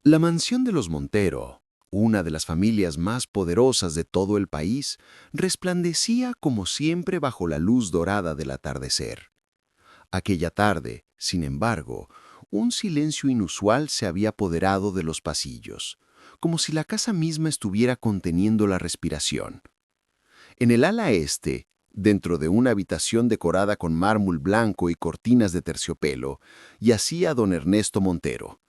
La mansión de los Montero, una de las familias más poderosas de todo el país, resplandecía como siempre bajo la luz dorada del atardecer. Aquella tarde, sin embargo, un silencio inusual se había apoderado de los pasillos, como si la casa misma estuviera conteniendo la respiración. En el ala este, dentro de una habitación decorada con mármol blanco y cortinas de terciopelo, yacía don Ernesto Montero,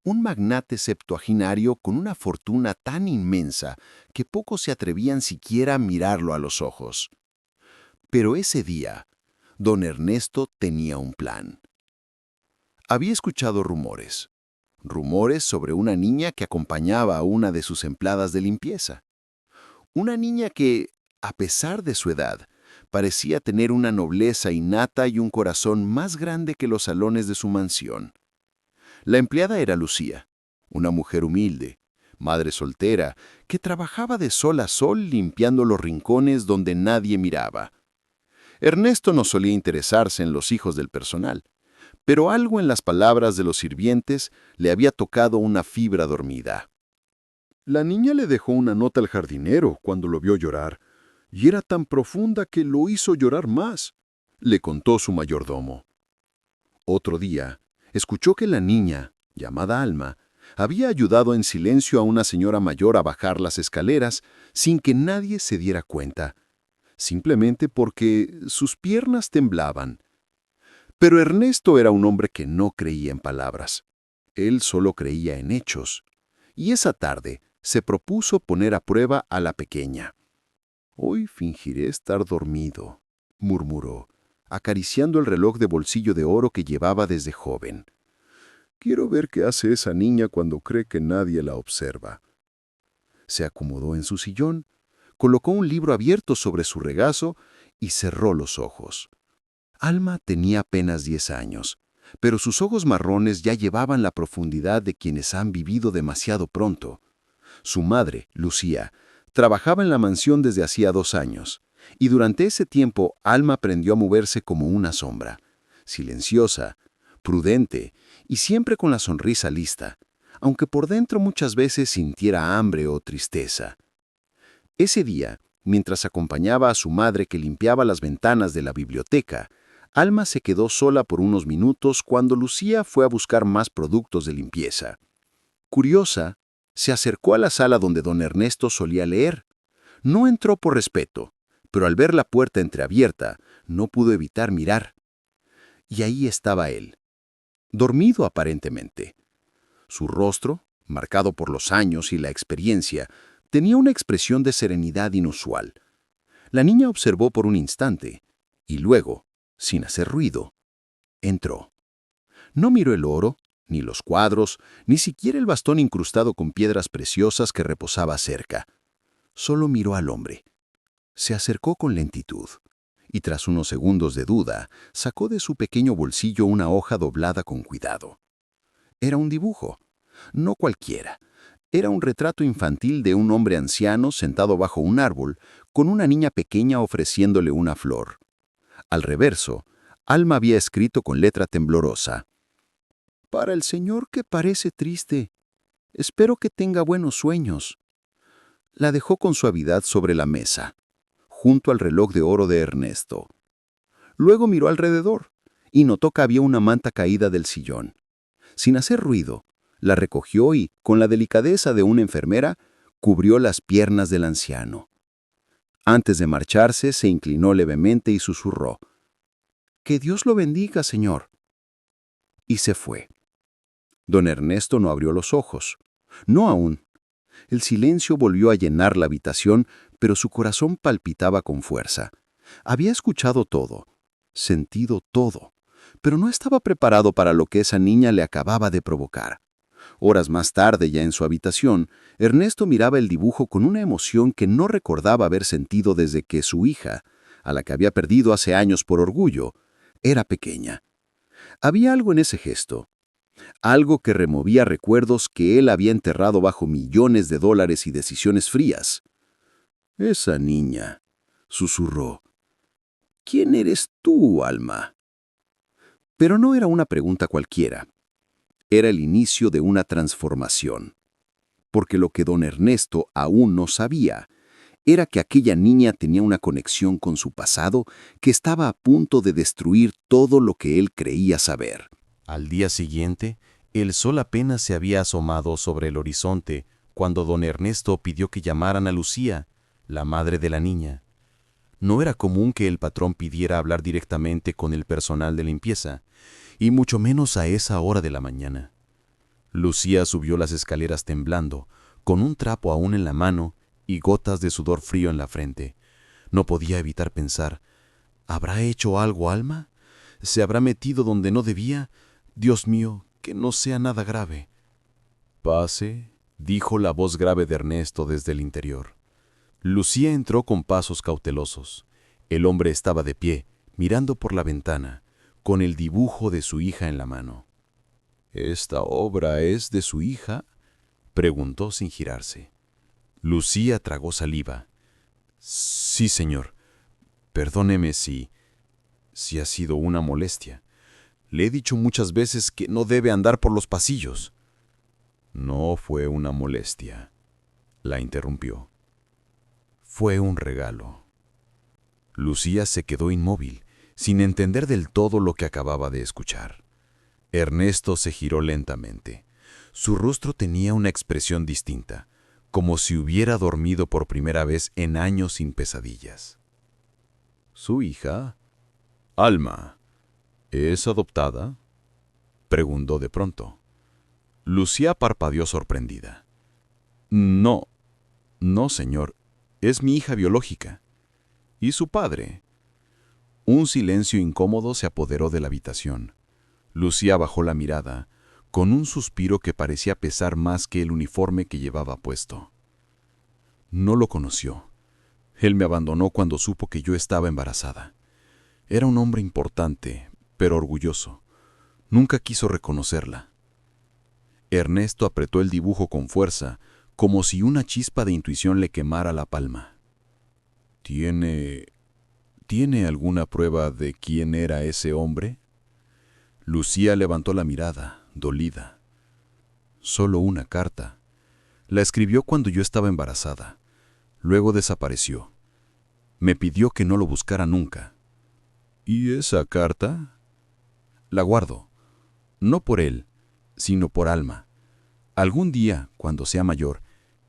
un magnate septuaginario con una fortuna tan inmensa que pocos se atrevían siquiera a mirarlo a los ojos. Pero ese día, don Ernesto tenía un plan. Había escuchado rumores sobre una niña que acompañaba a una de sus empleadas de limpieza. Una niña que, a pesar de su edad, parecía tener una nobleza innata y un corazón más grande que los salones de su mansión. La empleada era Lucía, una mujer humilde, madre soltera, que trabajaba de sol a sol limpiando los rincones donde nadie miraba. Ernesto no solía interesarse en los hijos del personal, pero algo en las palabras de los sirvientes le había tocado una fibra dormida. La niña le dejó una nota al jardinero cuando lo vio llorar, y era tan profunda que lo hizo llorar más, le contó su mayordomo. Otro día, escuchó que la niña, llamada Alma, había ayudado en silencio a una señora mayor a bajar las escaleras sin que nadie se diera cuenta, simplemente porque sus piernas temblaban. Pero Ernesto era un hombre que no creía en palabras. Él solo creía en hechos. Y esa tarde se propuso poner a prueba a la pequeña. «Hoy fingiré estar dormido», murmuró, acariciando el reloj de bolsillo de oro que llevaba desde joven. «Quiero ver qué hace esa niña cuando cree que nadie la observa». Se acomodó en su sillón, colocó un libro abierto sobre su regazo y cerró los ojos. Alma tenía apenas 10 años, pero sus ojos marrones ya llevaban la profundidad de quienes han vivido demasiado pronto. Su madre, Lucía, trabajaba en la mansión desde hacía 2 años, y durante ese tiempo Alma aprendió a moverse como una sombra, silenciosa, prudente y siempre con la sonrisa lista, aunque por dentro muchas veces sintiera hambre o tristeza. Ese día, mientras acompañaba a su madre que limpiaba las ventanas de la biblioteca, Alma se quedó sola por unos minutos cuando Lucía fue a buscar más productos de limpieza. Curiosa, se acercó a la sala donde don Ernesto solía leer. No entró por respeto, pero al ver la puerta entreabierta, no pudo evitar mirar. Y ahí estaba él, dormido aparentemente. Su rostro, marcado por los años y la experiencia, tenía una expresión de serenidad inusual. La niña observó por un instante, y luego, sin hacer ruido, entró. No miró el oro, ni los cuadros, ni siquiera el bastón incrustado con piedras preciosas que reposaba cerca. Solo miró al hombre. Se acercó con lentitud, y tras unos segundos de duda, sacó de su pequeño bolsillo una hoja doblada con cuidado. Era un dibujo, no cualquiera. Era un retrato infantil de un hombre anciano sentado bajo un árbol, con una niña pequeña ofreciéndole una flor. Al reverso, Alma había escrito con letra temblorosa: «Para el señor que parece triste, espero que tenga buenos sueños». La dejó con suavidad sobre la mesa, junto al reloj de oro de Ernesto. Luego miró alrededor y notó que había una manta caída del sillón. Sin hacer ruido, la recogió y, con la delicadeza de una enfermera, cubrió las piernas del anciano. Antes de marcharse, se inclinó levemente y susurró: «Que Dios lo bendiga, señor». Y se fue. Don Ernesto no abrió los ojos. No aún. El silencio volvió a llenar la habitación, pero su corazón palpitaba con fuerza. Había escuchado todo, sentido todo, pero no estaba preparado para lo que esa niña le acababa de provocar. Horas más tarde, ya en su habitación, Ernesto miraba el dibujo con una emoción que no recordaba haber sentido desde que su hija, a la que había perdido hace años por orgullo, era pequeña. Había algo en ese gesto, algo que removía recuerdos que él había enterrado bajo millones de dólares y decisiones frías. «Esa niña», susurró. «¿Quién eres tú, Alma?». Pero no era una pregunta cualquiera. era el inicio de una transformación. Porque lo que don Ernesto aún no sabía era que aquella niña tenía una conexión con su pasado que estaba a punto de destruir todo lo que él creía saber. Al día siguiente, el sol apenas se había asomado sobre el horizonte cuando don Ernesto pidió que llamaran a Lucía, la madre de la niña. No era común que el patrón pidiera hablar directamente con el personal de limpieza, y mucho menos a esa hora de la mañana. Lucía subió las escaleras temblando, con un trapo aún en la mano y gotas de sudor frío en la frente. No podía evitar pensar, ¿habrá hecho algo Alma? ¿Se habrá metido donde no debía? Dios mío, que no sea nada grave. Pase, dijo la voz grave de Ernesto desde el interior. Lucía entró con pasos cautelosos. El hombre estaba de pie, mirando por la ventana, con el dibujo de su hija en la mano. ¿Esta obra es de su hija?, preguntó sin girarse. Lucía tragó saliva. Sí, señor. Perdóneme si ha sido una molestia. Le he dicho muchas veces que no debe andar por los pasillos. No fue una molestia, la interrumpió. Fue un regalo. Lucía se quedó inmóvil, sin entender del todo lo que acababa de escuchar. Ernesto se giró lentamente. Su rostro tenía una expresión distinta, como si hubiera dormido por primera vez en años sin pesadillas. ¿Su hija? Alma, ¿es adoptada?, preguntó de pronto. Lucía parpadeó sorprendida. No, señor, es mi hija biológica. ¿Y su padre? Un silencio incómodo se apoderó de la habitación. Lucía bajó la mirada, con un suspiro que parecía pesar más que el uniforme que llevaba puesto. No lo conoció. Él me abandonó cuando supo que yo estaba embarazada. Era un hombre importante, pero orgulloso. Nunca quiso reconocerla. Ernesto apretó el dibujo con fuerza, como si una chispa de intuición le quemara la palma. ¿Tiene alguna prueba de quién era ese hombre? Lucía levantó la mirada, dolida. Solo una carta. La escribió cuando yo estaba embarazada. Luego desapareció. Me pidió que no lo buscara nunca. ¿Y esa carta? La guardo. No por él, sino por Alma. Algún día, cuando sea mayor,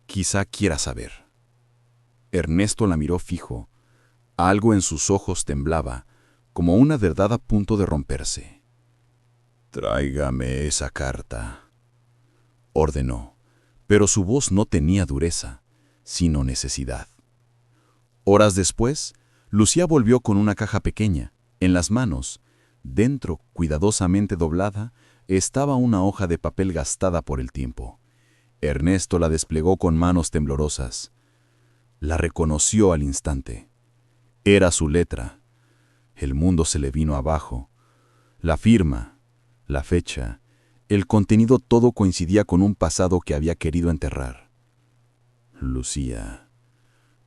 quizá quiera saber. Ernesto la miró fijo. Algo en sus ojos temblaba, como una verdad a punto de romperse. «Tráigame esa carta», ordenó, pero su voz no tenía dureza, sino necesidad. Horas después, Lucía volvió con una caja pequeña. En las manos, dentro, cuidadosamente doblada, estaba una hoja de papel gastada por el tiempo. Ernesto la desplegó con manos temblorosas. La reconoció al instante. Era su letra. El mundo se le vino abajo. La firma, la fecha, el contenido, todo coincidía con un pasado que había querido enterrar. Lucía,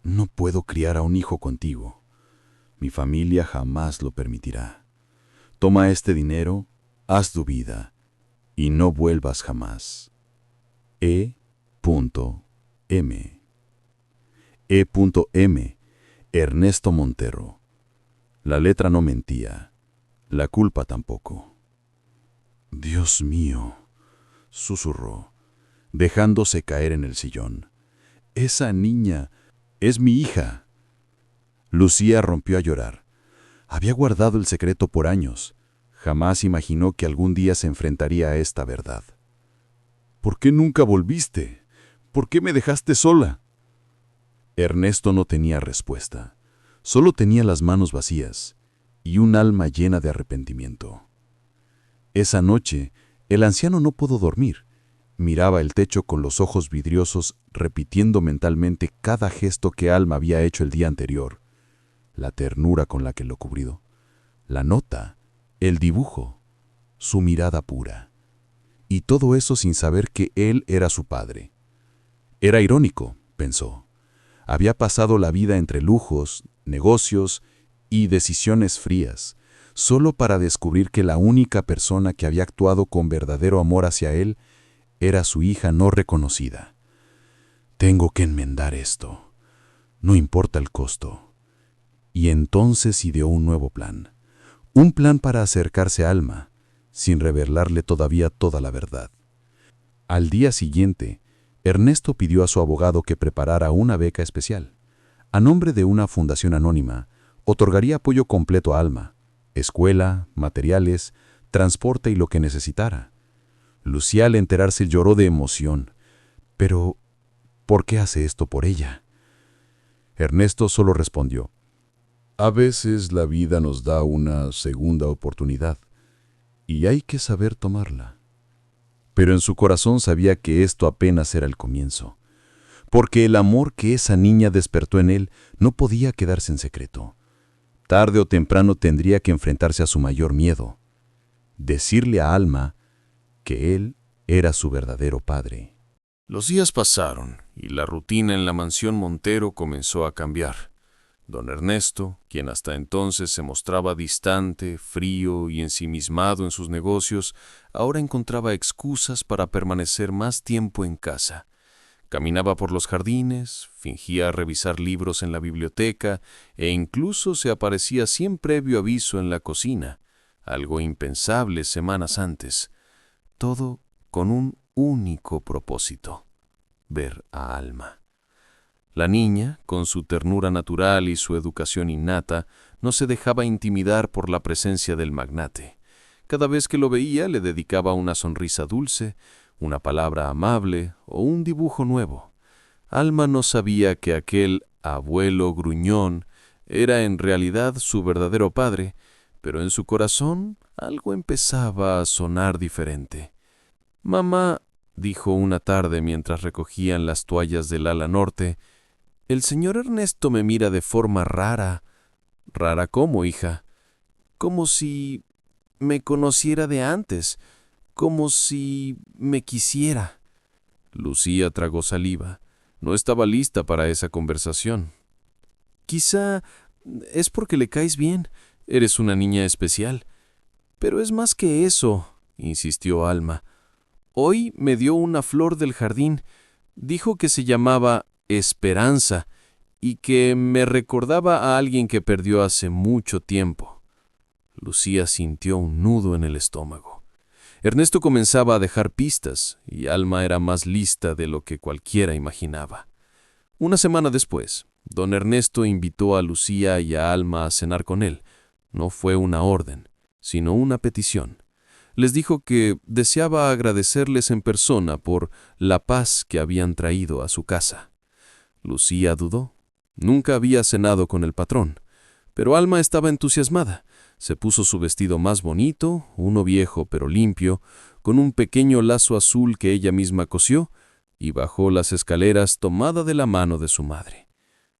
no puedo criar a un hijo contigo. Mi familia jamás lo permitirá. Toma este dinero, haz tu vida y no vuelvas jamás. E.M. E.M. Ernesto Montero. La letra no mentía, la culpa tampoco. Dios mío, susurró, dejándose caer en el sillón. Esa niña es mi hija. Lucía rompió a llorar. Había guardado el secreto por años. Jamás imaginó que algún día se enfrentaría a esta verdad. ¿Por qué nunca volviste? ¿Por qué me dejaste sola? Ernesto no tenía respuesta. Solo tenía las manos vacías y un alma llena de arrepentimiento. Esa noche, el anciano no pudo dormir. Miraba el techo con los ojos vidriosos, repitiendo mentalmente cada gesto que Alma había hecho el día anterior. La ternura con la que lo cubrió, la nota, el dibujo, su mirada pura. Y todo eso sin saber que él era su padre. Era irónico, pensó. Había pasado la vida entre lujos, negocios y decisiones frías. solo para descubrir que la única persona que había actuado con verdadero amor hacia él era su hija no reconocida. Tengo que enmendar esto, no importa el costo. Y entonces ideó un nuevo plan. Un plan para acercarse a Alma, sin revelarle todavía toda la verdad. Al día siguiente, Ernesto pidió a su abogado que preparara una beca especial. A nombre de una fundación anónima, otorgaría apoyo completo a Alma, escuela, materiales, transporte y lo que necesitara. Lucía al enterarse lloró de emoción. Pero, ¿por qué hace esto por ella? Ernesto solo respondió: a veces la vida nos da una segunda oportunidad y hay que saber tomarla. Pero en su corazón sabía que esto apenas era el comienzo, porque el amor que esa niña despertó en él no podía quedarse en secreto. Tarde o temprano tendría que enfrentarse a su mayor miedo: decirle a Alma que él era su verdadero padre. Los días pasaron y la rutina en la mansión Montero comenzó a cambiar. Don Ernesto, quien hasta entonces se mostraba distante, frío y ensimismado en sus negocios, ahora encontraba excusas para permanecer más tiempo en casa. Caminaba por los jardines, fingía revisar libros en la biblioteca e incluso se aparecía sin previo aviso en la cocina, algo impensable semanas antes. Todo con un único propósito: ver a Alma. La niña, con su ternura natural y su educación innata, no se dejaba intimidar por la presencia del magnate. Cada vez que lo veía le dedicaba una sonrisa dulce, una palabra amable o un dibujo nuevo. Alma no sabía que aquel abuelo gruñón era en realidad su verdadero padre, pero en su corazón algo empezaba a sonar diferente. «Mamá», dijo una tarde mientras recogían las toallas del ala norte, «el señor Ernesto me mira de forma rara». «¿Rara cómo, hija?» «Como si me conociera de antes, como si me quisiera». Lucía tragó saliva. No estaba lista para esa conversación. «Quizá es porque le caes bien. Eres una niña especial». «Pero es más que eso», insistió Alma. «Hoy me dio una flor del jardín. Dijo que se llamaba Esperanza y que me recordaba a alguien que perdió hace mucho tiempo». Lucía sintió un nudo en el estómago. Ernesto comenzaba a dejar pistas y Alma era más lista de lo que cualquiera imaginaba. Una semana después, don Ernesto invitó a Lucía y a Alma a cenar con él. No fue una orden, sino una petición. Les dijo que deseaba agradecerles en persona por la paz que habían traído a su casa. Lucía dudó. Nunca había cenado con el patrón, pero Alma estaba entusiasmada. Se puso su vestido más bonito, uno viejo pero limpio, con un pequeño lazo azul que ella misma cosió, y bajó las escaleras tomada de la mano de su madre.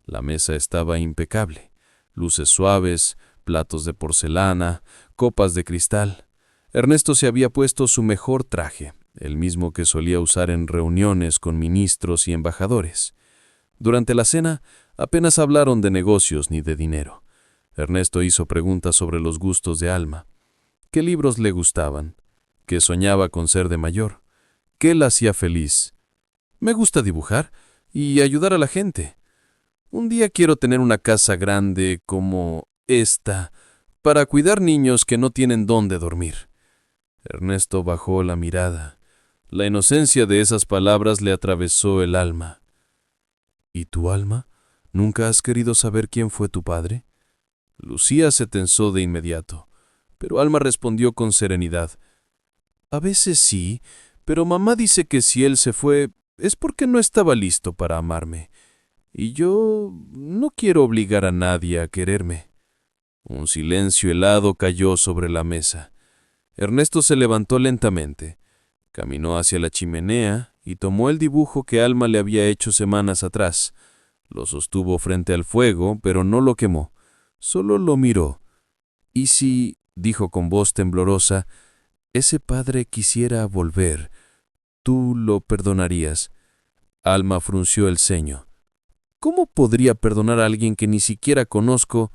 La mesa estaba impecable: luces suaves, platos de porcelana, copas de cristal. Ernesto se había puesto su mejor traje, el mismo que solía usar en reuniones con ministros y embajadores. Durante la cena apenas hablaron de negocios ni de dinero. Ernesto hizo preguntas sobre los gustos de Alma. ¿Qué libros le gustaban? ¿Qué soñaba con ser de mayor? ¿Qué la hacía feliz? «Me gusta dibujar y ayudar a la gente. Un día quiero tener una casa grande como esta para cuidar niños que no tienen dónde dormir». Ernesto bajó la mirada. La inocencia de esas palabras le atravesó el alma. «¿Y tu Alma? ¿Nunca has querido saber quién fue tu padre?» Lucía se tensó de inmediato, pero Alma respondió con serenidad. «A veces sí, pero mamá dice que si él se fue es porque no estaba listo para amarme, y yo no quiero obligar a nadie a quererme». Un silencio helado cayó sobre la mesa. Ernesto se levantó lentamente, caminó hacia la chimenea y tomó el dibujo que Alma le había hecho semanas atrás. Lo sostuvo frente al fuego, pero no lo quemó. Solo lo miró. «¿Y si», dijo con voz temblorosa, «ese padre quisiera volver, tú lo perdonarías?» Alma frunció el ceño. «¿Cómo podría perdonar a alguien que ni siquiera conozco?»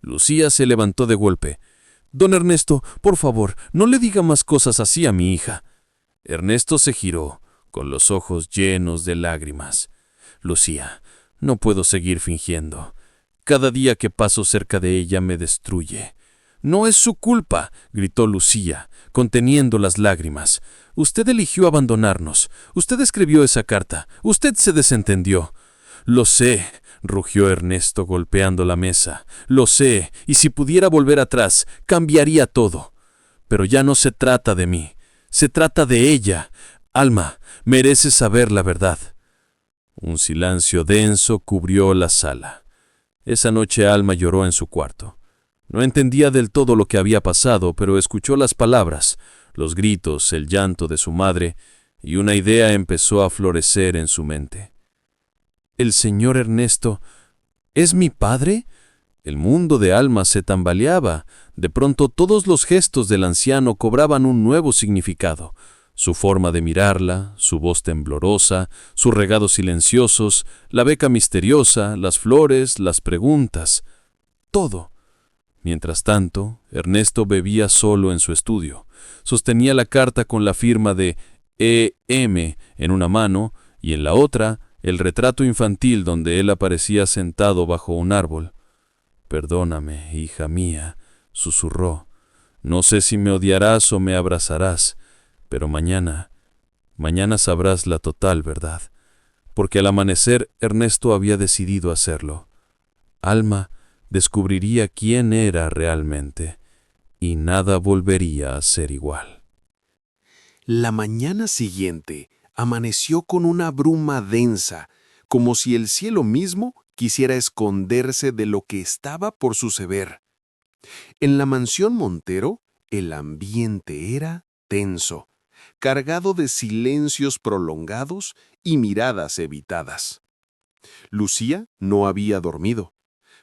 Lucía se levantó de golpe. Don Ernesto, por favor, no le diga más cosas así a mi hija. Ernesto se giró, con los ojos llenos de lágrimas. Lucía, no puedo seguir fingiendo. Cada día que paso cerca de ella me destruye. No es su culpa, gritó Lucía, conteniendo las lágrimas. Usted eligió abandonarnos. Usted escribió esa carta. Usted se desentendió. Lo sé, rugió Ernesto golpeando la mesa. Lo sé, y si pudiera volver atrás, cambiaría todo. Pero ya no se trata de mí. Se trata de ella. Alma, mereces saber la verdad. Un silencio denso cubrió la sala. Esa noche Alma lloró en su cuarto. No entendía del todo lo que había pasado, pero escuchó las palabras, los gritos, el llanto de su madre, y una idea empezó a florecer en su mente. ¿El señor Ernesto es mi padre? El mundo de Alma se tambaleaba. De pronto todos los gestos del anciano cobraban un nuevo significado. Su forma de mirarla, su voz temblorosa, sus regados silenciosos, la beca misteriosa, las flores, las preguntas. Todo. Mientras tanto, Ernesto bebía solo en su estudio. Sostenía la carta con la firma de E.M. en una mano y en la otra el retrato infantil donde él aparecía sentado bajo un árbol. «Perdóname, hija mía», susurró. «No sé si me odiarás o me abrazarás, pero mañana sabrás la total verdad». Porque al amanecer Ernesto había decidido hacerlo. Alma descubriría quién era realmente, y nada volvería a ser igual. La mañana siguiente amaneció con una bruma densa, como si el cielo mismo quisiera esconderse de lo que estaba por suceder. En la mansión Montero, el ambiente era tenso, cargado de silencios prolongados y miradas evitadas. Lucía no había dormido.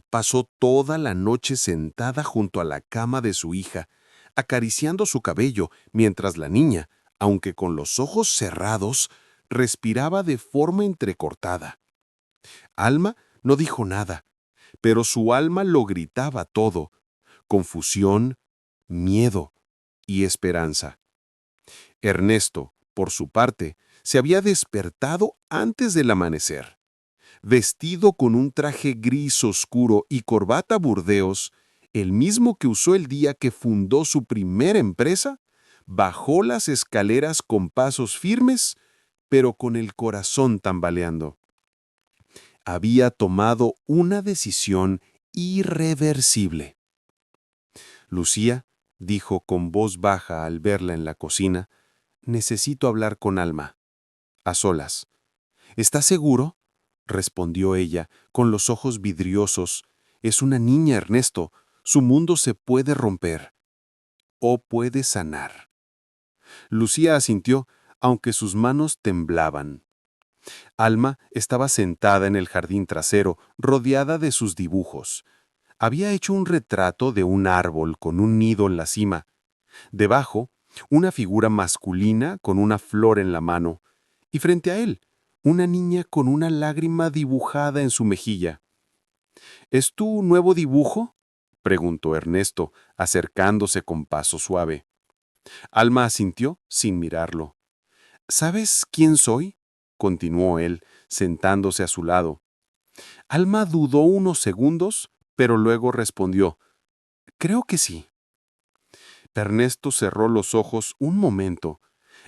Pasó toda la noche sentada junto a la cama de su hija, acariciando su cabello, mientras la niña, aunque con los ojos cerrados, respiraba de forma entrecortada. Alma no dijo nada, pero su alma lo gritaba todo: confusión, miedo y esperanza. Ernesto, por su parte, se había despertado antes del amanecer. Vestido con un traje gris oscuro y corbata burdeos, el mismo que usó el día que fundó su primera empresa, bajó las escaleras con pasos firmes, pero con el corazón tambaleando. Había tomado una decisión irreversible. Lucía dijo con voz baja al verla en la cocina: «Necesito hablar con Alma, a solas». «¿Estás seguro?», respondió ella, con los ojos vidriosos. «Es una niña, Ernesto. Su mundo se puede romper. O puede sanar». Lucía asintió, aunque sus manos temblaban. Alma estaba sentada en el jardín trasero, rodeada de sus dibujos. Había hecho un retrato de un árbol con un nido en la cima. Debajo, una figura masculina con una flor en la mano. Y frente a él, una niña con una lágrima dibujada en su mejilla. «¿Es tu nuevo dibujo?», preguntó Ernesto, acercándose con paso suave. Alma asintió sin mirarlo. «¿Sabes quién soy?», continuó él, sentándose a su lado. Alma dudó unos segundos, pero luego respondió: «Creo que sí». Ernesto cerró los ojos un momento.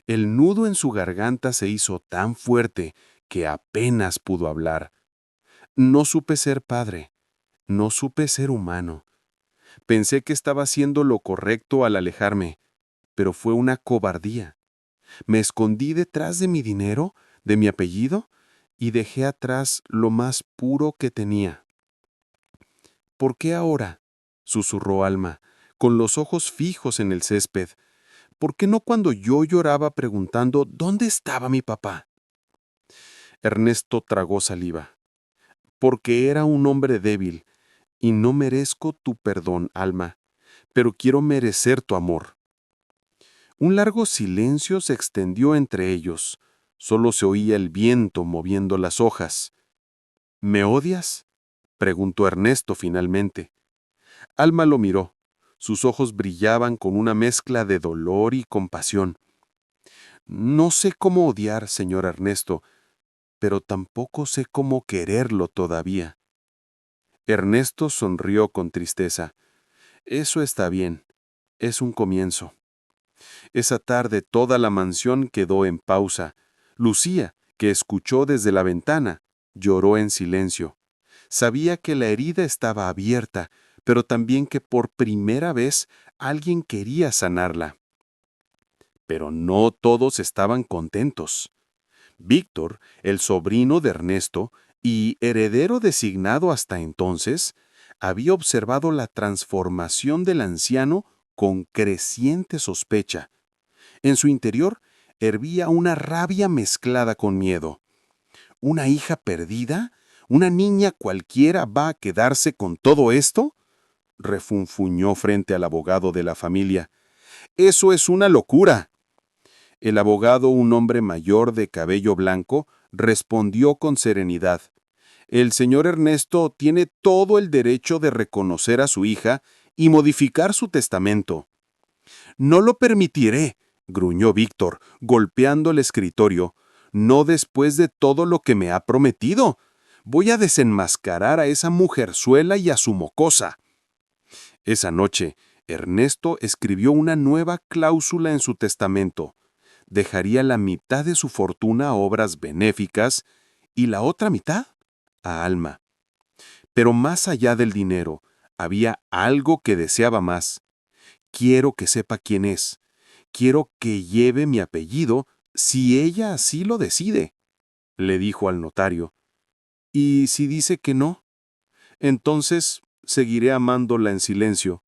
El nudo en su garganta se hizo tan fuerte que apenas pudo hablar. «No supe ser padre. No supe ser humano. Pensé que estaba haciendo lo correcto al alejarme, pero fue una cobardía. Me escondí detrás de mi dinero, de mi apellido, y dejé atrás lo más puro que tenía». «¿Por qué ahora?», susurró Alma, con los ojos fijos en el césped. «¿Por qué no cuando yo lloraba preguntando dónde estaba mi papá?». Ernesto tragó saliva. «Porque era un hombre débil, y no merezco tu perdón, Alma, pero quiero merecer tu amor». Un largo silencio se extendió entre ellos. Solo se oía el viento moviendo las hojas. «¿Me odias?», preguntó Ernesto finalmente. Alma lo miró. Sus ojos brillaban con una mezcla de dolor y compasión. No sé cómo odiar, señor Ernesto, pero tampoco sé cómo quererlo todavía. Ernesto sonrió con tristeza. Eso está bien. Es un comienzo. Esa tarde toda la mansión quedó en pausa. Lucía, que escuchó desde la ventana, lloró en silencio. Sabía que la herida estaba abierta, pero también que por primera vez alguien quería sanarla. Pero no todos estaban contentos. Víctor, el sobrino de Ernesto y heredero designado hasta entonces, había observado la transformación del anciano con creciente sospecha. En su interior hervía una rabia mezclada con miedo. ¿Una hija perdida? ¿Una niña cualquiera va a quedarse con todo esto?, refunfuñó frente al abogado de la familia. ¡Eso es una locura! El abogado, un hombre mayor de cabello blanco, respondió con serenidad. El señor Ernesto tiene todo el derecho de reconocer a su hija y modificar su testamento. No lo permitiré, gruñó Víctor, golpeando el escritorio. No después de todo lo que me ha prometido. Voy a desenmascarar a esa mujerzuela y a su mocosa. Esa noche, Ernesto escribió una nueva cláusula en su testamento. Dejaría la mitad de su fortuna a obras benéficas y la otra mitad a Alma. Pero más allá del dinero, había algo que deseaba más. Quiero que sepa quién es. Quiero que lleve mi apellido si ella así lo decide, le dijo al notario. ¿Y si dice que no? Entonces seguiré amándola en silencio,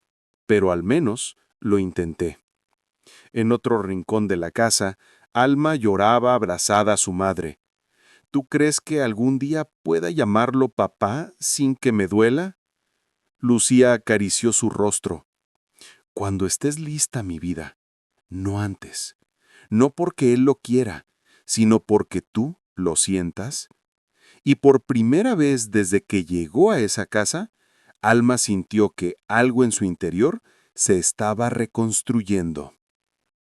pero al menos lo intenté. En otro rincón de la casa, Alma lloraba abrazada a su madre. ¿Tú crees que algún día pueda llamarlo papá sin que me duela? Lucía acarició su rostro. Cuando estés lista, mi vida, no antes. No porque él lo quiera, sino porque tú lo sientas. Y por primera vez desde que llegó a esa casa, Alma sintió que algo en su interior se estaba reconstruyendo.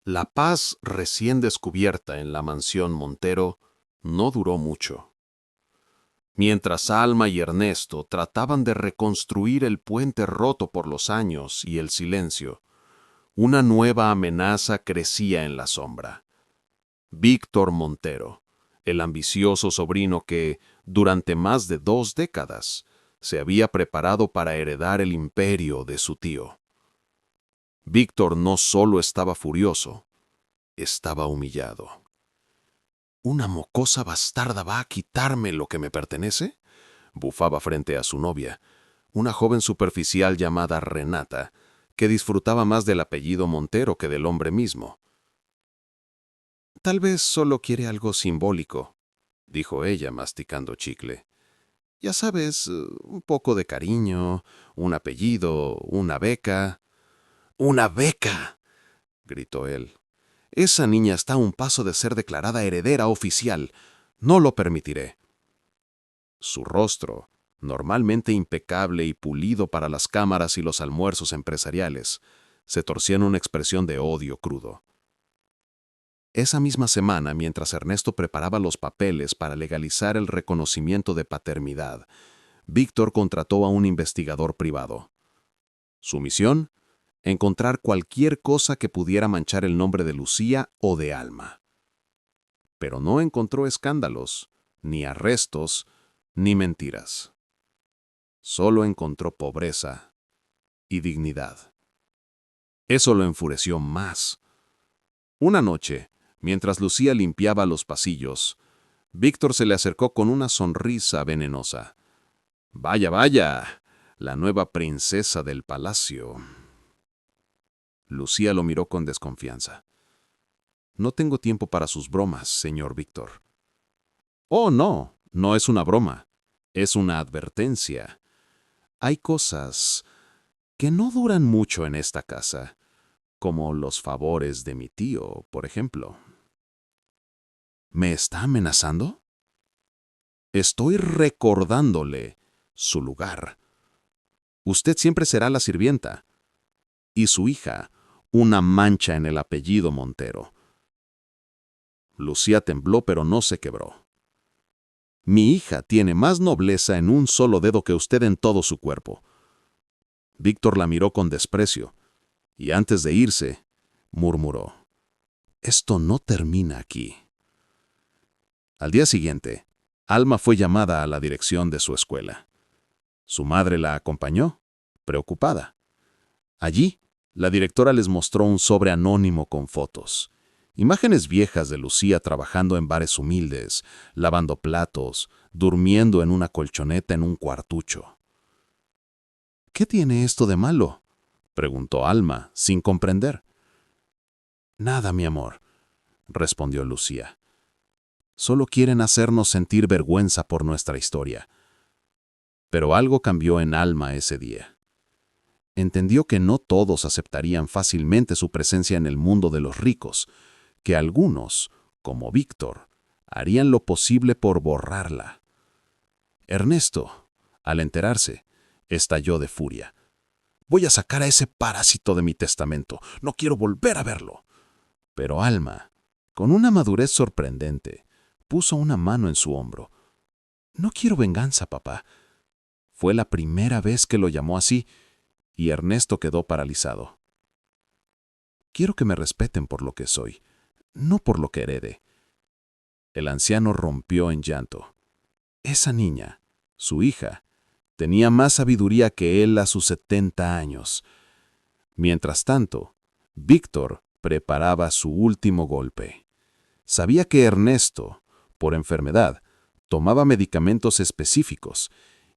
La paz recién descubierta en la mansión Montero no duró mucho. Mientras Alma y Ernesto trataban de reconstruir el puente roto por los años y el silencio, una nueva amenaza crecía en la sombra. Víctor Montero, el ambicioso sobrino que, durante más de 2 décadas, se había preparado para heredar el imperio de su tío. Víctor no solo estaba furioso, estaba humillado. ¿Una mocosa bastarda va a quitarme lo que me pertenece?, bufaba frente a su novia, una joven superficial llamada Renata, que disfrutaba más del apellido Montero que del hombre mismo. Tal vez solo quiere algo simbólico, dijo ella masticando chicle. Ya sabes, un poco de cariño, un apellido, una beca. ¡Una beca!, gritó él. Esa niña está a un paso de ser declarada heredera oficial. No lo permitiré. Su rostro, normalmente impecable y pulido para las cámaras y los almuerzos empresariales, se torcía en una expresión de odio crudo. Esa misma semana, mientras Ernesto preparaba los papeles para legalizar el reconocimiento de paternidad, Víctor contrató a un investigador privado. Su misión: encontrar cualquier cosa que pudiera manchar el nombre de Lucía o de Alma. Pero no encontró escándalos, ni arrestos, ni mentiras. Solo encontró pobreza y dignidad. Eso lo enfureció más. Una noche, mientras Lucía limpiaba los pasillos, Víctor se le acercó con una sonrisa venenosa. «Vaya, vaya, la nueva princesa del palacio». Lucía lo miró con desconfianza. «No tengo tiempo para sus bromas, señor Víctor». «Oh, no, no es una broma. Es una advertencia. Hay cosas que no duran mucho en esta casa, como los favores de mi tío, por ejemplo». ¿Me está amenazando? Estoy recordándole su lugar. Usted siempre será la sirvienta. y su hija una mancha en el apellido Montero. Lucía tembló, pero no se quebró. Mi hija tiene más nobleza en un solo dedo que usted en todo su cuerpo. Víctor la miró con desprecio, y antes de irse, murmuró: «Esto no termina aquí». Al día siguiente, Alma fue llamada a la dirección de su escuela. Su madre la acompañó, preocupada. Allí, la directora les mostró un sobre anónimo con fotos. Imágenes viejas de Lucía trabajando en bares humildes, lavando platos, durmiendo en una colchoneta en un cuartucho. «¿Qué tiene esto de malo?», preguntó Alma, sin comprender. «Nada, mi amor», respondió Lucía. «Solo quieren hacernos sentir vergüenza por nuestra historia». Pero algo cambió en Alma ese día. Entendió que no todos aceptarían fácilmente su presencia en el mundo de los ricos, que algunos, como Víctor, harían lo posible por borrarla. Ernesto, al enterarse, estalló de furia. «Voy a sacar a ese parásito de mi testamento. No quiero volver a verlo». Pero Alma, con una madurez sorprendente, puso una mano en su hombro. «No quiero venganza, papá». Fue la primera vez que lo llamó así, y Ernesto quedó paralizado. «Quiero que me respeten por lo que soy, no por lo que herede». El anciano rompió en llanto. Esa niña, su hija, tenía más sabiduría que él a sus 70 años. Mientras tanto, Víctor preparaba su último golpe. Sabía que Ernesto, por enfermedad, tomaba medicamentos específicos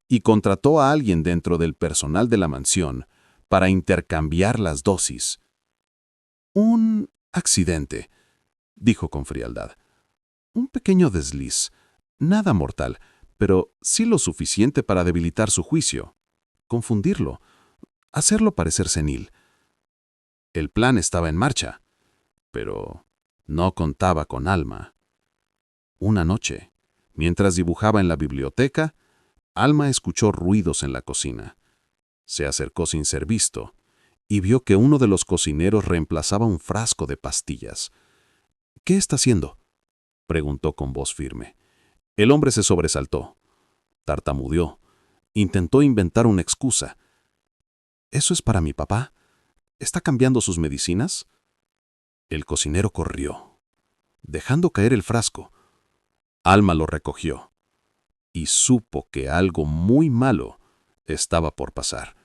y contrató a alguien dentro del personal de la mansión para intercambiar las dosis. «Un accidente», dijo con frialdad. «Un pequeño desliz, nada mortal, pero sí lo suficiente para debilitar su juicio, confundirlo, hacerlo parecer senil». El plan estaba en marcha, pero no contaba con Alma. Una noche, mientras dibujaba en la biblioteca, Alma escuchó ruidos en la cocina. Se acercó sin ser visto y vio que uno de los cocineros reemplazaba un frasco de pastillas. «¿Qué está haciendo?», preguntó con voz firme. El hombre se sobresaltó, tartamudeó, intentó inventar una excusa. «¿Eso es para mi papá? ¿Está cambiando sus medicinas?». El cocinero corrió, dejando caer el frasco. Alma lo recogió y supo que algo muy malo estaba por pasar.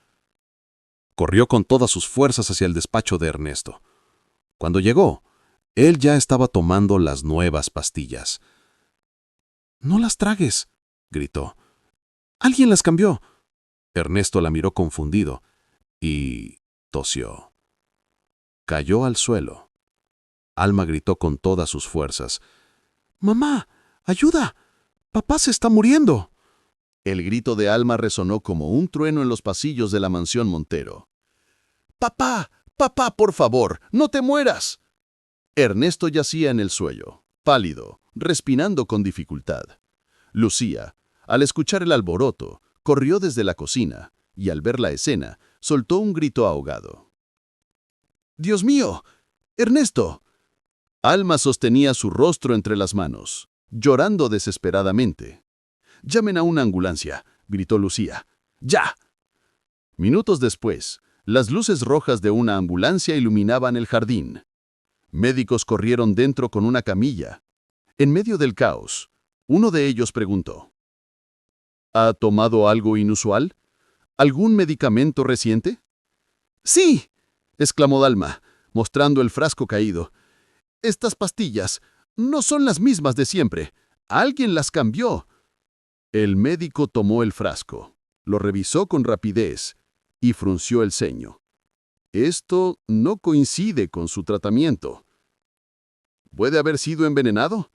Corrió con todas sus fuerzas hacia el despacho de Ernesto. Cuando llegó, él ya estaba tomando las nuevas pastillas. «No las tragues», gritó. «Alguien las cambió». Ernesto la miró confundido y tosió. Cayó al suelo. Alma gritó con todas sus fuerzas: «¡Mamá, ayuda! ¡Papá se está muriendo!». El grito de Alma resonó como un trueno en los pasillos de la mansión Montero. «¡Papá! ¡Papá, por favor! ¡No te mueras!». Ernesto yacía en el suelo, pálido, respirando con dificultad. Lucía, al escuchar el alboroto, corrió desde la cocina y al ver la escena, soltó un grito ahogado. «¡Dios mío! ¡Ernesto!». Alma sostenía su rostro entre las manos, llorando desesperadamente. «Llamen a una ambulancia», gritó Lucía. «¡Ya!». Minutos después, las luces rojas de una ambulancia iluminaban el jardín. Médicos corrieron dentro con una camilla. En medio del caos, uno de ellos preguntó: «¿Ha tomado algo inusual? ¿Algún medicamento reciente?». «Sí», exclamó Alma, mostrando el frasco caído. «Estas pastillas no son las mismas de siempre. Alguien las cambió». El médico tomó el frasco, lo revisó con rapidez y frunció el ceño. «Esto no coincide con su tratamiento». «¿Puede haber sido envenenado?»,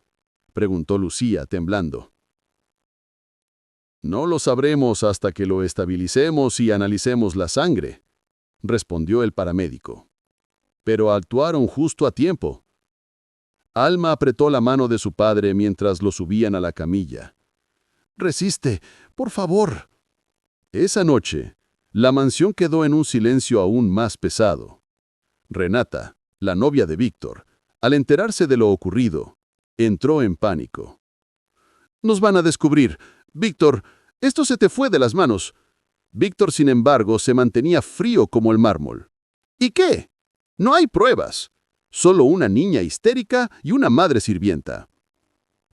preguntó Lucía, temblando. «No lo sabremos hasta que lo estabilicemos y analicemos la sangre», respondió el paramédico. «Pero actuaron justo a tiempo». Alma apretó la mano de su padre mientras lo subían a la camilla. «Resiste, por favor». Esa noche, La mansión quedó en un silencio aún más pesado. Renata, la novia de Víctor, al enterarse de lo ocurrido, entró en pánico. «Nos van a descubrir. Víctor, esto se te fue de las manos». Víctor, sin embargo, se mantenía frío como el mármol. «¿Y qué? No hay pruebas. Solo una niña histérica y una madre sirvienta.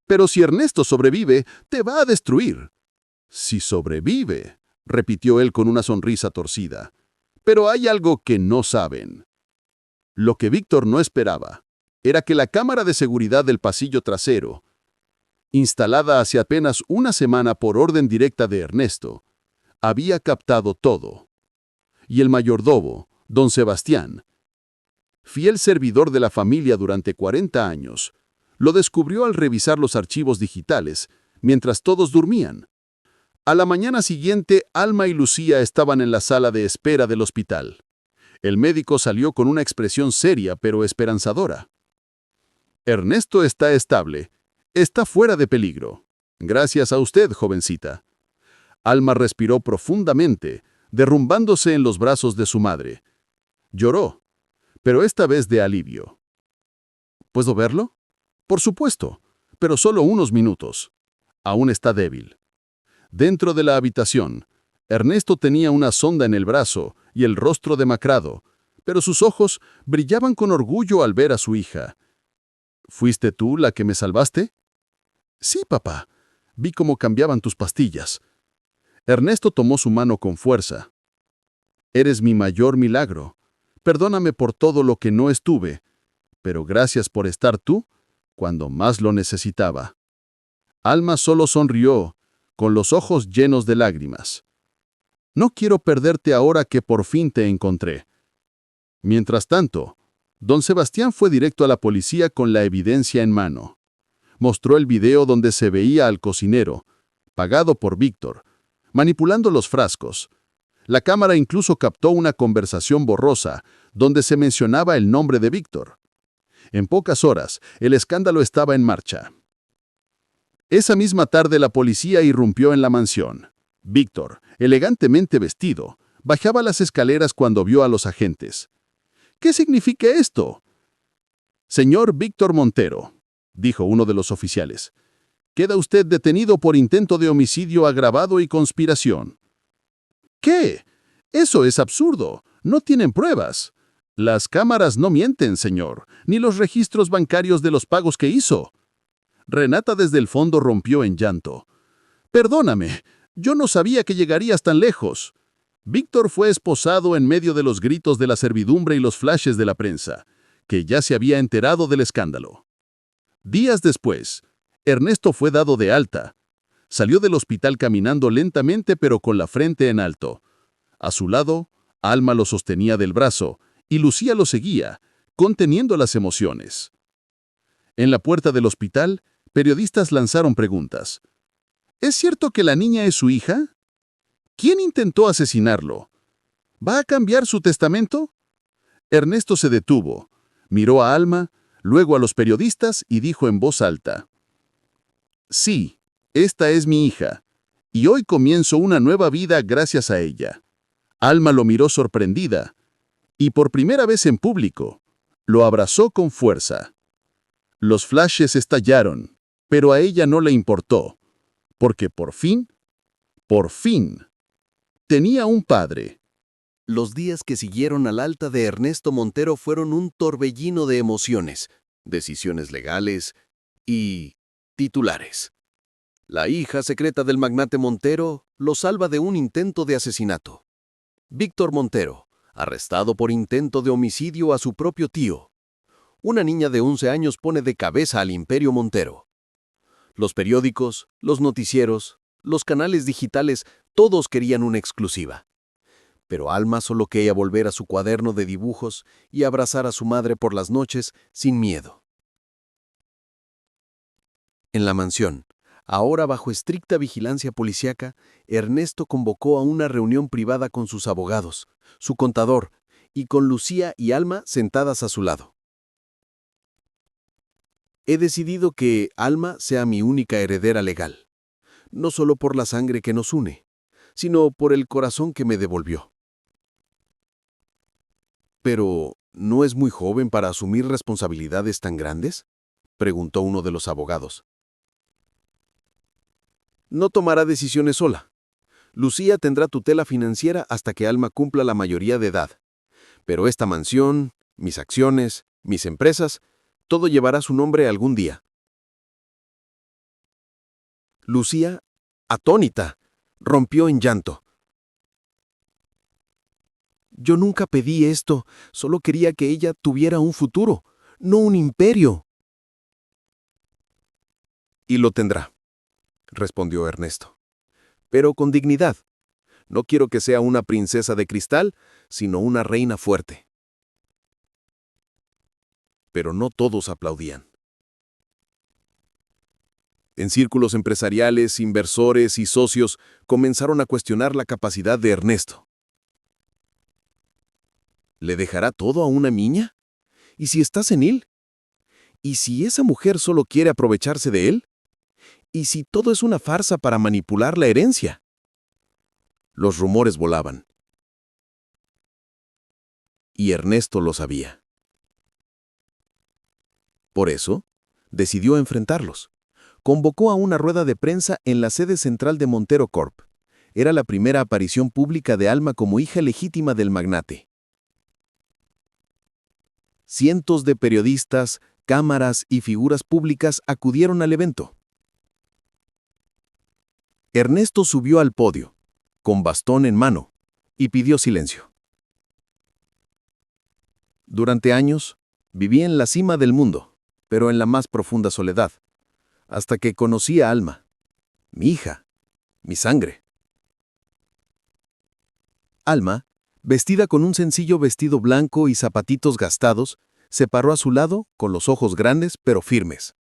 Pero si Ernesto sobrevive, te va a destruir». «Si sobrevive», repitió él con una sonrisa torcida. «Pero hay algo que no saben». Lo que Víctor no esperaba era que la cámara de seguridad del pasillo trasero, instalada hace apenas una semana por orden directa de Ernesto, había captado todo. Y el mayordomo, don Sebastián, fiel servidor de la familia durante 40 años, lo descubrió al revisar los archivos digitales mientras todos dormían. A la mañana siguiente, Alma y Lucía estaban en la sala de espera del hospital. El médico salió con una expresión seria pero esperanzadora. «Ernesto está estable. Está fuera de peligro. Gracias a usted, jovencita». Alma respiró profundamente, derrumbándose en los brazos de su madre. Lloró, pero esta vez de alivio. «¿Puedo verlo?» «Por supuesto, pero solo unos minutos. Aún está débil». Dentro de la habitación, Ernesto tenía una sonda en el brazo y el rostro demacrado, pero sus ojos brillaban con orgullo al ver a su hija. «¿Fuiste tú la que me salvaste?» «Sí, papá. Vi cómo cambiaban tus pastillas». Ernesto tomó su mano con fuerza. «Eres mi mayor milagro. Perdóname por todo lo que no estuve, pero gracias por estar tú cuando más lo necesitaba». Alma solo sonrió, con los ojos llenos de lágrimas. «No quiero perderte ahora que por fin te encontré». Mientras tanto, don Sebastián fue directo a la policía con la evidencia en mano. Mostró el video donde se veía al cocinero, pagado por Víctor, manipulando los frascos. La cámara incluso captó una conversación borrosa donde se mencionaba el nombre de Víctor. En pocas horas, el escándalo estaba en marcha. Esa misma tarde la policía irrumpió en la mansión. Víctor, elegantemente vestido, bajaba las escaleras cuando vio a los agentes. «¿Qué significa esto?» «Señor Víctor Montero», dijo uno de los oficiales, «queda usted detenido por intento de homicidio agravado y conspiración». «¿Qué? Eso es absurdo. No tienen pruebas». «Las cámaras no mienten, señor, ni los registros bancarios de los pagos que hizo». Renata desde el fondo rompió en llanto. «Perdóname, yo no sabía que llegarías tan lejos». Víctor fue esposado en medio de los gritos de la servidumbre y los flashes de la prensa, que ya se había enterado del escándalo. Días después, Ernesto fue dado de alta. Salió del hospital caminando lentamente pero con la frente en alto. A su lado, Alma lo sostenía del brazo y Lucía lo seguía, conteniendo las emociones. En la puerta del hospital, periodistas lanzaron preguntas. ¿Es cierto que la niña es su hija? ¿Quién intentó asesinarlo? ¿Va a cambiar su testamento? Ernesto se detuvo, miró a Alma, luego a los periodistas y dijo en voz alta: «Sí, esta es mi hija, y hoy comienzo una nueva vida gracias a ella». Alma lo miró sorprendida, y por primera vez en público, lo abrazó con fuerza. Los flashes estallaron, pero a ella no le importó, porque por fin, tenía un padre. Los días que siguieron al alta de Ernesto Montero fueron un torbellino de emociones, decisiones legales y titulares. La hija secreta del magnate Montero lo salva de un intento de asesinato. Víctor Montero, arrestado por intento de homicidio a su propio tío. Una niña de 11 años pone de cabeza al imperio Montero. Los periódicos, los noticieros, los canales digitales, todos querían una exclusiva. Pero Alma solo quería volver a su cuaderno de dibujos y abrazar a su madre por las noches sin miedo. En la mansión, ahora bajo estricta vigilancia policíaca, Ernesto convocó a una reunión privada con sus abogados, su contador, y con Lucía y Alma sentadas a su lado. He decidido que Alma sea mi única heredera legal, no solo por la sangre que nos une, sino por el corazón que me devolvió. ¿Pero no es muy joven para asumir responsabilidades tan grandes?, preguntó uno de los abogados. No tomará decisiones sola. Lucía tendrá tutela financiera hasta que Alma cumpla la mayoría de edad. Pero esta mansión, mis acciones, mis empresas, todo llevará su nombre algún día. Lucía, atónita, rompió en llanto. Yo nunca pedí esto, solo quería que ella tuviera un futuro, no un imperio. Y lo tendrá, respondió Ernesto. Pero con dignidad. No quiero que sea una princesa de cristal, sino una reina fuerte. Pero no todos aplaudían. En círculos empresariales, inversores y socios comenzaron a cuestionar la capacidad de Ernesto. ¿Le dejará todo a una niña? ¿Y si está senil? ¿Y si esa mujer solo quiere aprovecharse de él? ¿Y si todo es una farsa para manipular la herencia? Los rumores volaban. Y Ernesto lo sabía. Por eso, decidió enfrentarlos. Convocó a una rueda de prensa en la sede central de Montero Corp. Era la primera aparición pública de Alma como hija legítima del magnate. Cientos de periodistas, cámaras y figuras públicas acudieron al evento. Ernesto subió al podio, con bastón en mano, y pidió silencio. Durante años, viví en la cima del mundo, pero en la más profunda soledad, hasta que conocí a Alma, mi hija, mi sangre. Alma, vestida con un sencillo vestido blanco y zapatitos gastados, se paró a su lado con los ojos grandes pero firmes.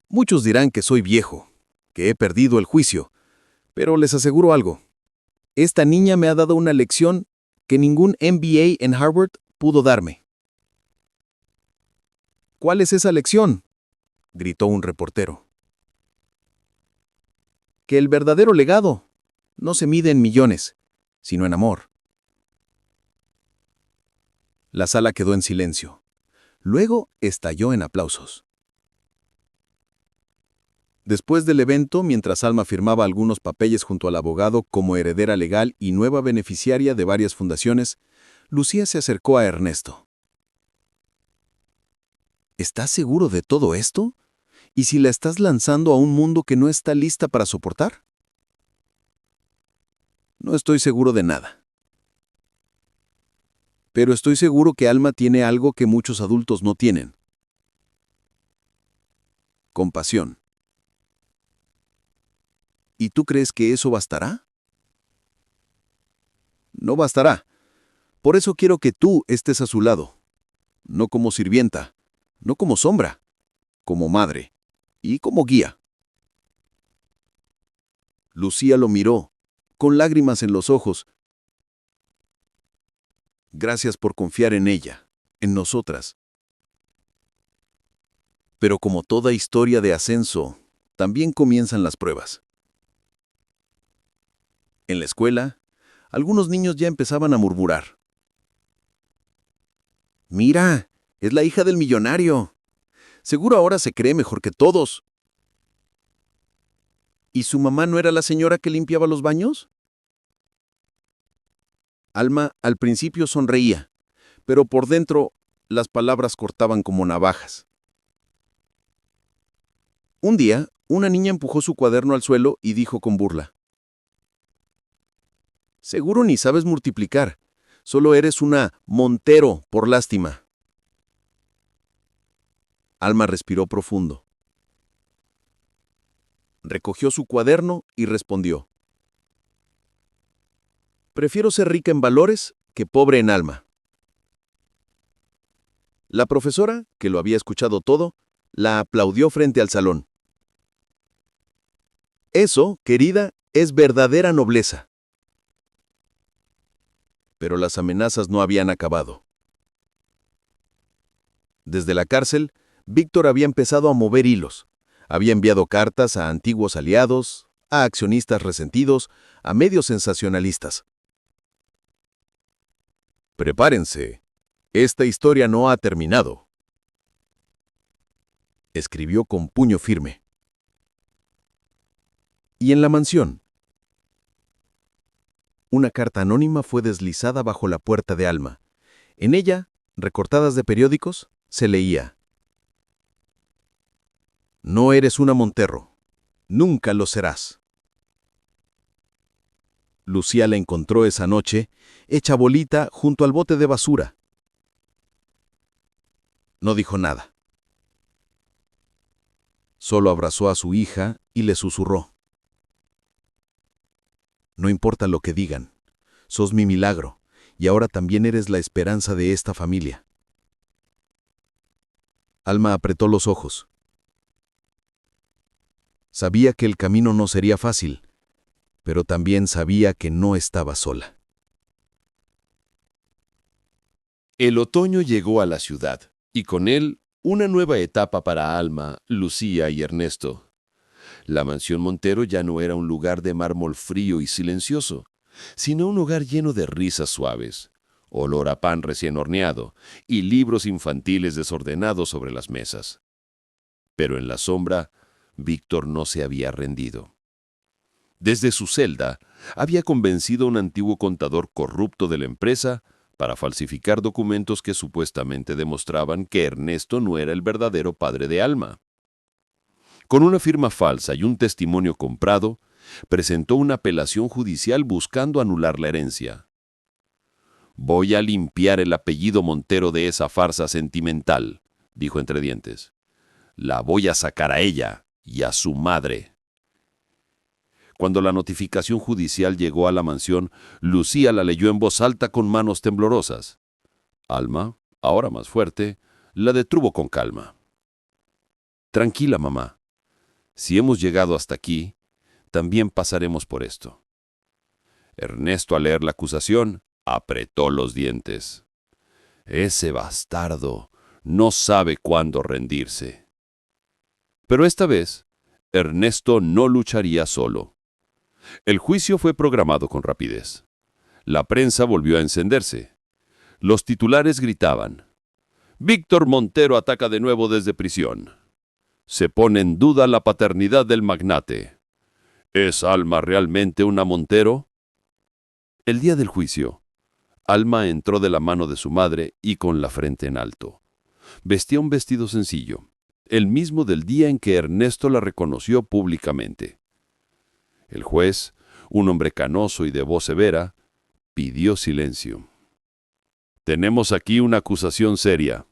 Muchos dirán que soy viejo, que he perdido el juicio, pero les aseguro algo. Esta niña me ha dado una lección que ningún MBA en Harvard pudo darme. ¿Cuál es esa lección?, gritó un reportero. Que el verdadero legado no se mide en millones, sino en amor. La sala quedó en silencio. Luego estalló en aplausos. Después del evento, mientras Alma firmaba algunos papeles junto al abogado como heredera legal y nueva beneficiaria de varias fundaciones, Lucía se acercó a Ernesto. ¿Estás seguro de todo esto? ¿Y si la estás lanzando a un mundo que no está lista para soportar? No estoy seguro de nada. Pero estoy seguro que Alma tiene algo que muchos adultos no tienen. Compasión. ¿Y tú crees que eso bastará? No bastará. Por eso quiero que tú estés a su lado. No como sirvienta, no como sombra, como madre y como guía. Lucía lo miró, con lágrimas en los ojos. Gracias por confiar en ella, en nosotras. Pero como toda historia de ascenso, también comienzan las pruebas. En la escuela, algunos niños ya empezaban a murmurar. Mira, es la hija del millonario. Seguro ahora se cree mejor que todos. ¿Y su mamá no era la señora que limpiaba los baños? Alma al principio sonreía, pero por dentro las palabras cortaban como navajas. Un día, una niña empujó su cuaderno al suelo y dijo con burla. Seguro ni sabes multiplicar, solo eres una Montero por lástima. Alma respiró profundo. Recogió su cuaderno y respondió. Prefiero ser rica en valores que pobre en alma. La profesora, que lo había escuchado todo, la aplaudió frente al salón. Eso, querida, es verdadera nobleza. Pero las amenazas no habían acabado. Desde la cárcel, Víctor había empezado a mover hilos. Había enviado cartas a antiguos aliados, a accionistas resentidos, a medios sensacionalistas. Prepárense. Esta historia no ha terminado. Escribió con puño firme. Y en la mansión. Una carta anónima fue deslizada bajo la puerta de Alma. En ella, recortadas de periódicos, se leía: No eres una Montero. Nunca lo serás. Lucía la encontró esa noche, hecha bolita junto al bote de basura. No dijo nada. Solo abrazó a su hija y le susurró: No importa lo que digan, sos mi milagro, y ahora también eres la esperanza de esta familia. Alma apretó los ojos. Sabía que el camino no sería fácil, pero también sabía que no estaba sola. El otoño llegó a la ciudad, y con él una nueva etapa para Alma, Lucía y Ernesto. La mansión Montero ya no era un lugar de mármol frío y silencioso, sino un hogar lleno de risas suaves, olor a pan recién horneado y libros infantiles desordenados sobre las mesas. Pero en la sombra, Víctor no se había rendido. Desde su celda, había convencido a un antiguo contador corrupto de la empresa para falsificar documentos que supuestamente demostraban que Ernesto no era el verdadero padre de Alma. Con una firma falsa y un testimonio comprado, presentó una apelación judicial buscando anular la herencia. «Voy a limpiar el apellido Montero de esa farsa sentimental», dijo entre dientes. «La voy a sacar a ella y a su madre». Cuando la notificación judicial llegó a la mansión, Lucía la leyó en voz alta con manos temblorosas. Alma, ahora más fuerte, la detuvo con calma. «Tranquila, mamá. Si hemos llegado hasta aquí, también pasaremos por esto». Ernesto, al leer la acusación, apretó los dientes. Ese bastardo no sabe cuándo rendirse. Pero esta vez, Ernesto no lucharía solo. El juicio fue programado con rapidez. La prensa volvió a encenderse. Los titulares gritaban: «Víctor Montero ataca de nuevo desde prisión. Se pone en duda la paternidad del magnate. ¿Es Alma realmente una Montero?». El día del juicio, Alma entró de la mano de su madre y con la frente en alto. Vestía un vestido sencillo, el mismo del día en que Ernesto la reconoció públicamente. El juez, un hombre canoso y de voz severa, pidió silencio. «Tenemos aquí una acusación seria.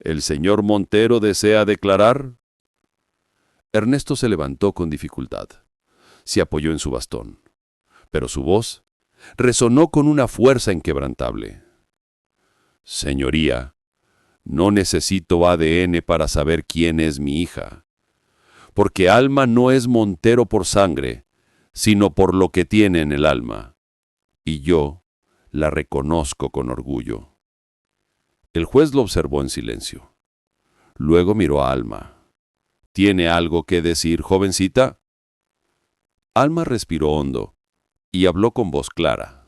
¿El señor Montero desea declarar?». Ernesto se levantó con dificultad. Se apoyó en su bastón, pero su voz resonó con una fuerza inquebrantable. «Señoría, no necesito ADN para saber quién es mi hija, porque Alma no es Montero por sangre, sino por lo que tiene en el alma, y yo la reconozco con orgullo». El juez lo observó en silencio. Luego miró a Alma. «¿Tiene algo que decir, jovencita?». Alma respiró hondo y habló con voz clara.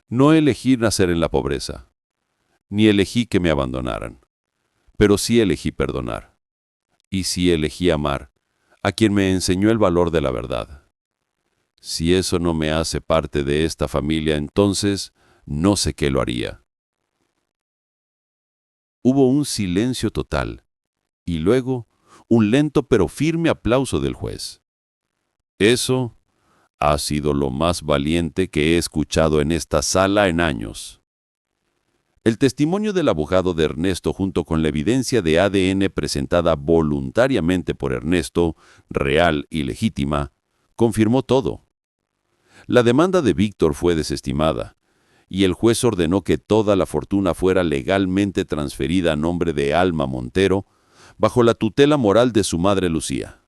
«No elegí nacer en la pobreza, ni elegí que me abandonaran, pero sí elegí perdonar, y sí elegí amar a quien me enseñó el valor de la verdad. Si eso no me hace parte de esta familia, entonces no sé qué lo haría». Hubo un silencio total, y luego un lento pero firme aplauso del juez. «Eso ha sido lo más valiente que he escuchado en esta sala en años». El testimonio del abogado de Ernesto junto con la evidencia de ADN presentada voluntariamente por Ernesto, real y legítima, confirmó todo. La demanda de Víctor fue desestimada, y el juez ordenó que toda la fortuna fuera legalmente transferida a nombre de Alma Montero, bajo la tutela moral de su madre Lucía.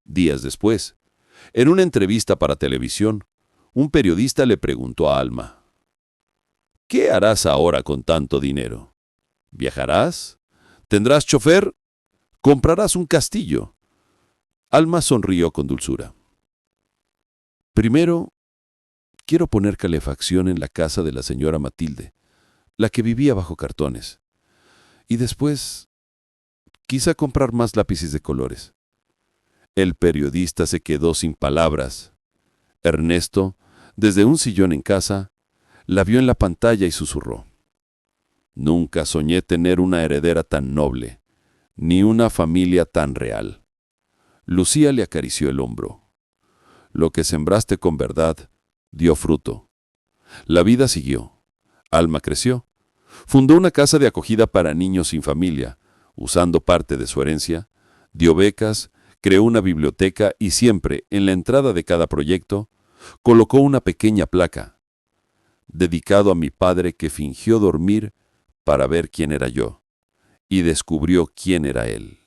Días después, en una entrevista para televisión, un periodista le preguntó a Alma: «¿Qué harás ahora con tanto dinero? ¿Viajarás? ¿Tendrás chofer? ¿Comprarás un castillo?». Alma sonrió con dulzura. «Primero, quiero poner calefacción en la casa de la señora Matilde, la que vivía bajo cartones. Y después, quizá comprar más lápices de colores. El periodista se quedó sin palabras. Ernesto, desde un sillón en casa, la vio en la pantalla y susurró: «Nunca soñé tener una heredera tan noble, ni una familia tan real». Lucía le acarició el hombro. «Lo que sembraste con verdad dio fruto». La vida siguió. Alma creció. Fundó una casa de acogida para niños sin familia, usando parte de su herencia, dio becas, creó una biblioteca y siempre, en la entrada de cada proyecto, colocó una pequeña placa: «Dedicado a mi padre que fingió dormir para ver quién era yo, y descubrió quién era él».